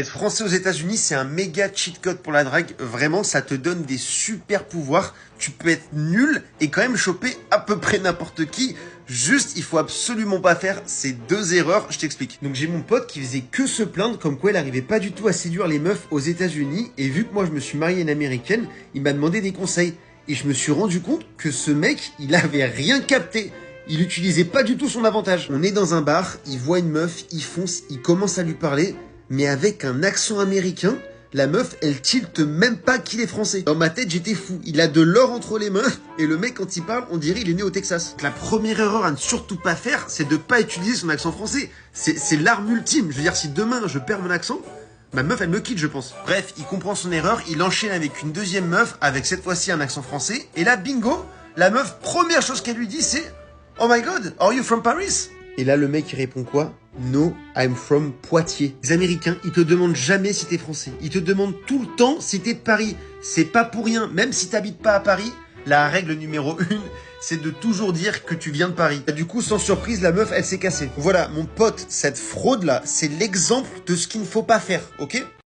Être français aux États-Unis, c'est un méga cheat code pour la drague. Vraiment, ça te donne des super pouvoirs. Tu peux être nul et quand même choper à peu près n'importe qui. Juste, il faut absolument pas faire ces deux erreurs. Je t'explique. Donc j'ai mon pote qui faisait que se plaindre comme quoi il arrivait pas du tout à séduire les meufs aux États-Unis. Et vu que moi je me suis marié à une américaine, il m'a demandé des conseils. Et je me suis rendu compte que ce mec, il avait rien capté. Il utilisait pas du tout son avantage. On est dans un bar, il voit une meuf, il fonce, il commence à lui parler. Mais avec un accent américain, la meuf, elle tilte même pas qu'il est français. Dans ma tête, j'étais fou. Il a de l'or entre les mains, et le mec, quand il parle, on dirait il est né au Texas. La première erreur à ne surtout pas faire, c'est de pas utiliser son accent français. C'est l'arme ultime. Je veux dire, si demain, je perds mon accent, ma meuf, elle me quitte, je pense. Bref, il comprend son erreur, il enchaîne avec une deuxième meuf, avec cette fois-ci un accent français, et là, bingo, la meuf, première chose qu'elle lui dit, c'est « Oh my god, are you from Paris ?» Et là, le mec, il répond quoi? No, I'm from Poitiers. Les Américains, ils te demandent jamais si t'es français. Ils te demandent tout le temps si t'es de Paris. C'est pas pour rien. Même si t'habites pas à Paris, la règle numéro 1, c'est de toujours dire que tu viens de Paris. Et du coup, sans surprise, la meuf, elle s'est cassée. Voilà, mon pote, cette fraude-là, c'est l'exemple de ce qu'il ne faut pas faire, ok?